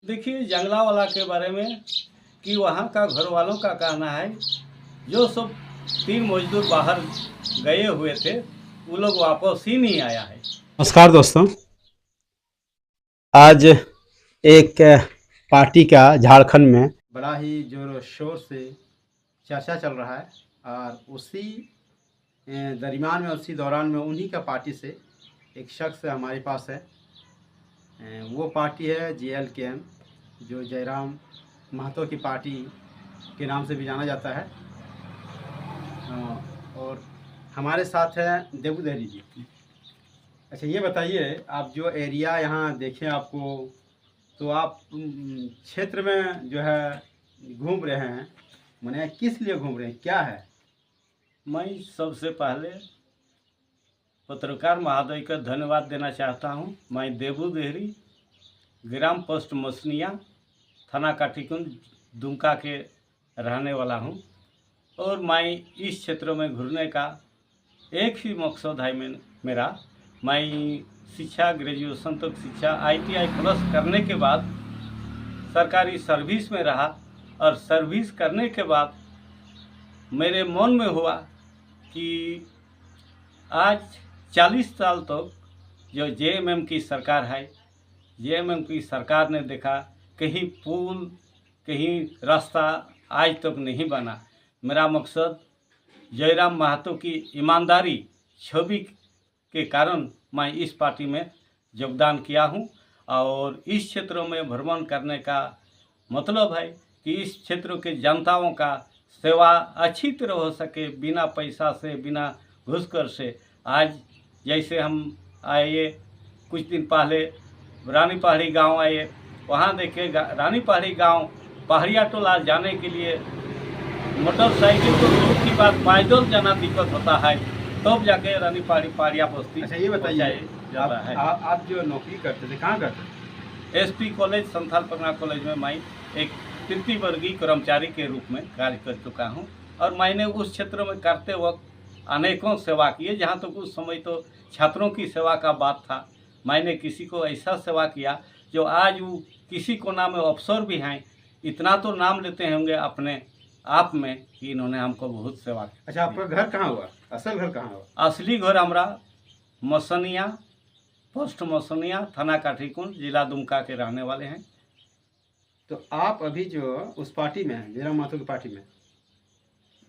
देखिए जंगलावाला के बारे में कि वहाँ का घर वालों का कहना है जो सब 3 मजदूर बाहर गए हुए थे वो लोग वापस ही नहीं आया है। नमस्कार दोस्तों। आज एक पार्टी का झारखंड में बड़ा ही जोर शोर से चर्चा चल रहा है और उसी दरमियान में उसी दौरान में उन्हीं का पार्टी से एक शख्स हमारे पास है। वो पार्टी है JLKM, जो जयराम महतो की पार्टी के नाम से भी जाना जाता है। और हमारे साथ है देबू देहरी जी। अच्छा, ये बताइए, आप जो एरिया यहाँ देखें आपको, तो आप क्षेत्र में जो है घूम रहे हैं, माने किस लिए घूम रहे हैं, क्या है? मैं सबसे पहले पत्रकार महोदय का धन्यवाद देना चाहता हूँ। मैं देबू देहरी, ग्राम पोस्ट मसनिया, थाना काटीकुंड, दुमका के रहने वाला हूँ और मैं इस क्षेत्र में घूमने का एक ही मकसद है मेरा। मैं शिक्षा ग्रेजुएशन तक शिक्षा ITI प्लस करने के बाद सरकारी सर्विस में रहा और सर्विस करने के बाद मेरे मन में हुआ कि आज 40 साल तक जो JMM की सरकार है, JMM की सरकार ने देखा कहीं पुल कहीं रास्ता आज तक नहीं बना। मेरा मकसद जयराम महतो की ईमानदारी छवि के कारण मैं इस पार्टी में योगदान किया हूं और इस क्षेत्रों में भ्रमण करने का मतलब है कि इस क्षेत्र के जनताओं का सेवा अच्छी तरह हो सके, बिना पैसा से, बिना घुसखोरी से। आज जैसे हम आए कुछ दिन पहले रानी पहाड़ी गांव आए, वहां देखे रानी पहाड़ी गांव पहाड़िया टोला जाने के लिए मोटरसाइकिल तो दूर की बात पैदल जाना दिक्कत होता है, तब जाके रानी पहाड़िया बस्ती। अच्छा, ये बताइए, आप जो नौकरी करते थे कहाँ करते थे? SP college, Santhal Pargana college में मैं एक तृतीय वर्गीय कर्मचारी के रूप में कार्य कर चुका हूं और मैंने उस क्षेत्र में करते वक्त अनेकों सेवा किए। जहां तक उस समय तो छात्रों की सेवा का बात था, मैंने किसी को ऐसा सेवा किया जो आज वो किसी कोना में अफसर भी हैं, इतना तो नाम लेते होंगे अपने आप में कि इन्होंने हमको बहुत सेवा की। अच्छा, आपका घर कहाँ हुआ, असल घर कहाँ हुआ? असली घर हमारा मसनिया, पोस्ट मसनिया, थाना काठीकुंड, जिला दुमका के रहने वाले हैं। तो आप अभी जो उस पार्टी में हैं, जयराम महतो की पार्टी में,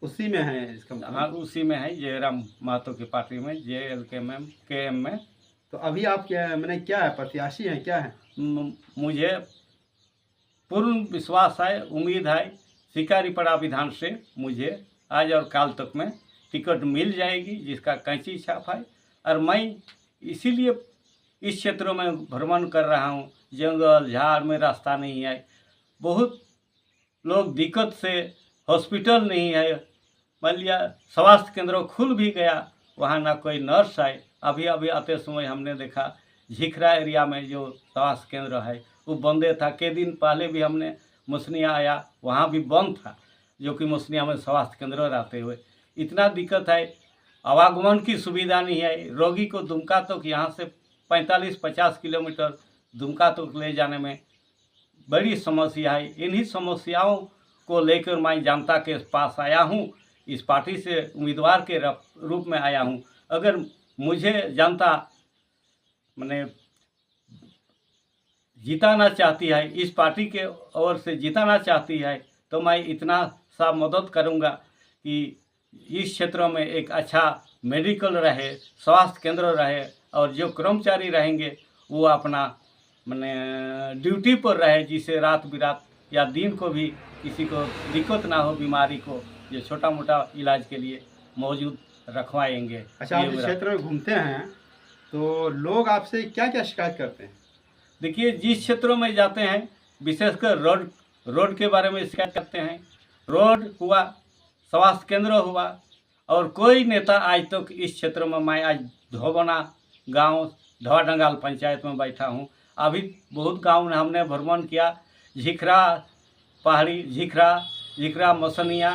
उसी में हैं इसका मतलब? हाँ, उसी में है, जयराम महतो की पार्टी में, JLKM में। तो अभी आप क्या, मैंने क्या है, प्रत्याशी हैं, क्या है? मुझे पूर्ण विश्वास है, उम्मीद है शिकारीपड़ा विधान से मुझे आज और काल तक में टिकट मिल जाएगी, जिसका कैंची छाप है। और मैं इसीलिए इस क्षेत्रों में भ्रमण कर रहा हूँ। जंगल झाड़ में रास्ता नहीं है, बहुत लोग दिक्कत से, हॉस्पिटल नहीं है, मान लिया स्वास्थ्य केंद्र खुल भी गया, वहाँ ना कोई नर्स है। अभी अभी आते समय हमने देखा झिखरा एरिया में जो स्वास्थ्य केंद्र है वो बंदे था। के दिन पहले भी हमने मुसनिया आया, वहाँ भी बंद था, जो कि मुसनिया में स्वास्थ्य केंद्र रहते हुए इतना दिक्कत है। आवागमन की सुविधा नहीं है, रोगी को दुमका तक यहाँ से 45-50 किलोमीटर दुमका तक ले जाने में बड़ी समस्या है। इन्हीं समस्याओं को लेकर मैं जनता के पास आया हूँ, इस पार्टी से उम्मीदवार के रूप में आया हूँ। अगर मुझे जनता मैंने जिताना चाहती है, इस पार्टी के ओर से जिताना चाहती है, तो मैं इतना सा मदद करूंगा कि इस क्षेत्रों में एक अच्छा मेडिकल रहे, स्वास्थ्य केंद्र रहे और जो कर्मचारी रहेंगे वो अपना मैंने ड्यूटी पर रहे, जिसे रात बिरात या दिन को भी किसी को दिक्कत ना हो, बीमारी को जो छोटा मोटा इलाज के लिए मौजूद रखवाएंगे। अच्छा, आप जिस क्षेत्र में घूमते हैं तो लोग आपसे क्या क्या शिकायत करते हैं? देखिए, जिस क्षेत्रों में जाते हैं विशेषकर रोड के बारे में शिकायत करते हैं। रोड हुआ, स्वास्थ्य केंद्र हुआ, और कोई नेता आज तक इस क्षेत्र में, मैं आज धोबना गांव धवाडंगाल पंचायत में बैठा हूं, अभी बहुत गांव में हमने भ्रमण किया। झिखरा पहाड़ी, झिखरा मसनिया,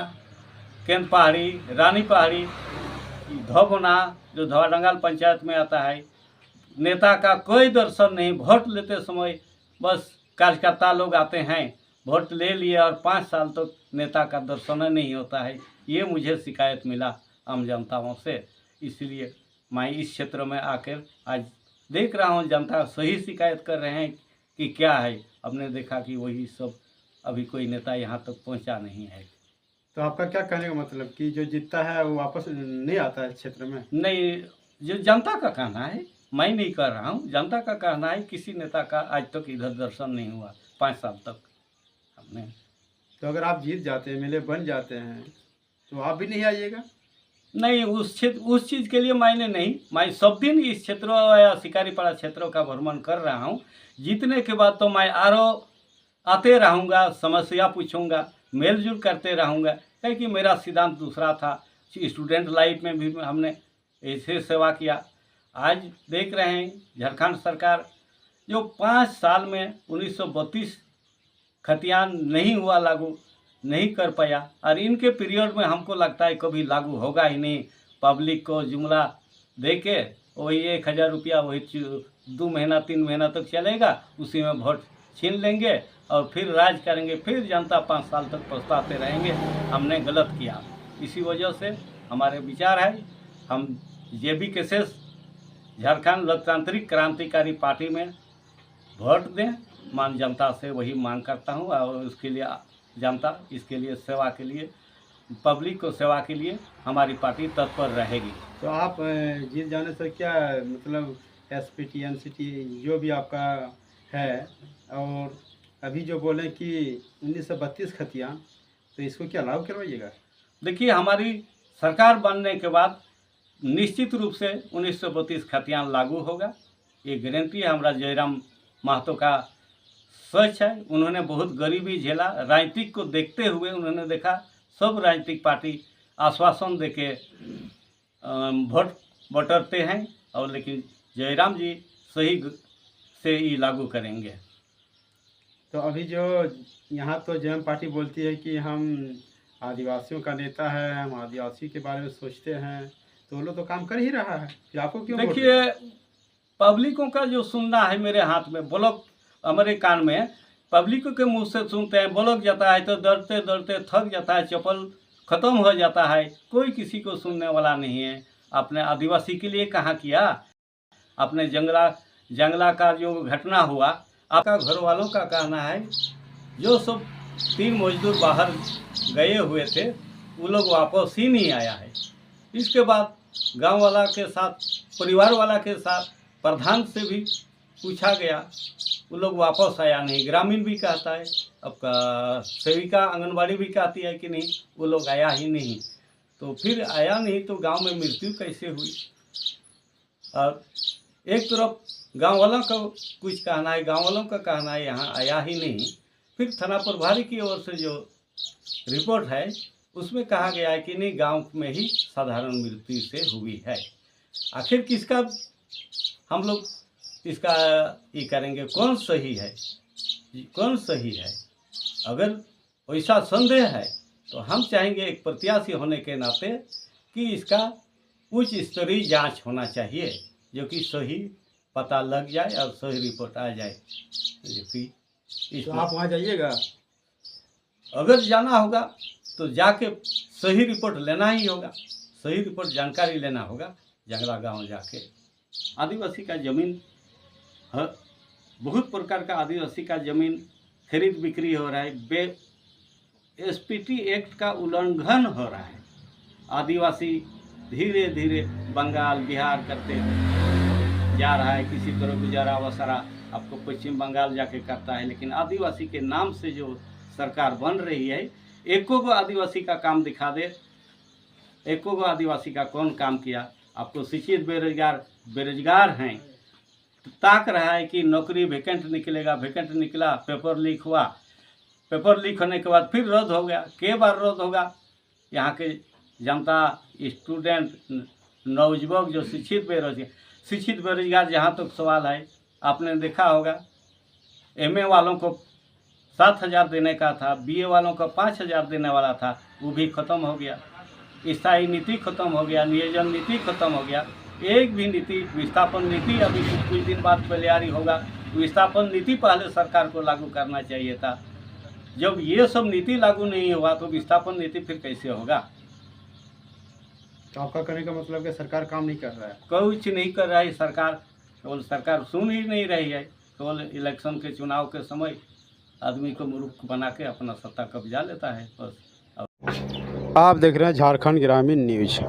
केंद पहाड़ी, रानी पहाड़ी, धोबना जो धवाडंगाल पंचायत में आता है, नेता का कोई दर्शन नहीं। वोट लेते समय बस कार्यकर्ता लोग आते हैं, वोट ले लिए और 5 साल तक तो नेता का दर्शन नहीं होता है। ये मुझे शिकायत मिला आम जनताओं से, इसलिए मैं इस क्षेत्र में आकर आज देख रहा हूँ जनता सही शिकायत कर रहे हैं कि क्या है। हमने देखा कि वही सब अभी कोई नेता यहाँ तक पहुँचा नहीं है। तो आपका क्या कहने का मतलब कि जो जीतता है वो वापस नहीं आता है क्षेत्र में? नहीं, जो जनता का कहना है, मैं नहीं कर रहा हूँ, जनता का कहना है किसी नेता का आज तक इधर दर्शन नहीं हुआ 5 साल तक हमने। तो अगर आप जीत जाते हैं, एमएलए बन जाते हैं, तो आप भी नहीं आइएगा? नहीं, उस चीज़ के लिए मैं सब दिन इस क्षेत्रों या शिकारीपाड़ा क्षेत्रों का भ्रमण कर रहा हूँ। जीतने के बाद तो मैं आते रहूँगा, समस्या पूछूंगा, मेलजुल करते रहूँगा, क्योंकि मेरा सिद्धांत दूसरा था। स्टूडेंट लाइफ में भी हमने ऐसे सेवा किया। आज देख रहे हैं झारखंड सरकार जो 5 साल में 1932 खतियान नहीं हुआ, लागू नहीं कर पाया, और इनके पीरियड में हमको लगता है कभी लागू होगा ही नहीं। पब्लिक को जुमला दे के वही 1000 रुपया वही 2 महीना 3 महीना तक चलेगा, उसी में वोट छीन लेंगे और फिर राज करेंगे। फिर जनता 5 साल तक पछताते रहेंगे हमने गलत किया। इसी वजह से हमारे विचार है हम JB केसेस झारखंड लोकतांत्रिक क्रांतिकारी पार्टी में वोट दें। मान जनता से वही मांग करता हूं, और उसके लिए जनता इसके लिए सेवा के लिए, पब्लिक को सेवा के लिए हमारी पार्टी तत्पर रहेगी। तो आप जीत जाने से क्या मतलब SPT NCT जो भी आपका है, और अभी जो बोले कि 1932 खतियान, तो इसको क्या लागू करवाइएगा? देखिए, हमारी सरकार बनने के बाद निश्चित रूप से 1932 खतियान लागू होगा, ये गारंटी है। हमारा जयराम महतो का सच है, उन्होंने बहुत गरीबी झेला। राजनीतिक को देखते हुए उन्होंने देखा सब राजनीतिक पार्टी आश्वासन देके वोट बटरते हैं, और लेकिन जयराम जी सही से ही लागू करेंगे। तो अभी जो यहाँ तो JM पार्टी बोलती है कि हम आदिवासियों का नेता है, हम आदिवासी के बारे में सोचते हैं, तो वो लोग तो काम कर ही रहा है, फिर आपको क्यों? देखिए, पब्लिकों का जो सुनना है मेरे हाथ में, ब्लॉक हमारे कान में, पब्लिकों के मुंह से सुनते हैं। ब्लॉक जाता है तो डरते डरते थक जाता है, चप्पल ख़त्म हो जाता है, कोई किसी को सुनने वाला नहीं है। आपने आदिवासी के लिए कहाँ किया? अपने जंगला का जो घटना हुआ, आपका घर वालों का कहना है जो सब 3 मजदूर बाहर गए हुए थे वो लोग वापस ही नहीं आया है। इसके बाद गांव वाला के साथ, परिवार वाला के साथ प्रधान से भी पूछा गया, वो लोग वापस आया नहीं। ग्रामीण भी कहता है, आपका सेविका आंगनबाड़ी भी कहती है कि नहीं, वो लोग आया ही नहीं। तो फिर आया नहीं तो गांव में मृत्यु कैसे हुई? और एक तरफ गांव वालों का कुछ कहना है, गांव वालों का कहना है यहाँ आया ही नहीं। फिर थाना प्रभारी की ओर से जो रिपोर्ट है उसमें कहा गया है कि नहीं, गांव में ही साधारण मृत्यु से हुई है। आखिर किसका हम लोग इसका ये करेंगे, कौन सही है, कौन सही है? अगर वैसा संदेह है तो हम चाहेंगे एक प्रत्याशी होने के नाते कि इसका उच्च स्तरीय जांच होना चाहिए, जो कि सही पता लग जाए और सही रिपोर्ट आ जाए। जो कि तो आप वहाँ जाइएगा? अगर जाना होगा तो जाके सही रिपोर्ट लेना ही होगा, सही रिपोर्ट जानकारी लेना होगा। जंगला गांव जाके आदिवासी का ज़मीन, बहुत प्रकार का आदिवासी का ज़मीन खरीद बिक्री हो रहा है, SPT एक्ट का उल्लंघन हो रहा है। आदिवासी धीरे धीरे बंगाल बिहार करते जा रहा है, किसी तरह गुजारा वसरा आपको पश्चिम बंगाल जाके करता है। लेकिन आदिवासी के नाम से जो सरकार बन रही है, एको गो आदिवासी का काम दिखा दे, एको गो आदिवासी का कौन काम किया? आपको शिक्षित बेरोजगार हैं, ताक रहा है कि नौकरी वैकेंट निकलेगा, वैकेंट निकला, पेपर लीक हुआ, पेपर लीक होने के बाद फिर रद्द हो गया। कई बार रद्द होगा? यहाँ के जनता, स्टूडेंट, नौजुवक जो शिक्षित बेरोजगार, जहाँ तक सवाल है, आपने देखा होगा MA वालों को 7,000 देने का था, BA वालों को 5,000 देने वाला था, वो भी ख़त्म हो गया। स्थायी नीति खत्म हो गया, नियोजन नीति खत्म हो गया, एक भी नीति, विस्थापन नीति अभी कुछ दिन बाद तैयारी होगा, विस्थापन नीति पहले सरकार को लागू करना चाहिए था। जब ये सब नीति लागू नहीं हुआ तो विस्थापन नीति फिर कैसे होगा? तो आपका कहने का मतलब कि सरकार काम नहीं कर रहा है? कुछ नहीं कर रहा है सरकार, केवल सरकार सुन ही नहीं रही है। केवल इलेक्शन के चुनाव के समय आदमी को मूर्ख बना के अपना सत्ता कब्जा लेता है बस। आप देख रहे हैं झारखंड ग्रामीण न्यूज।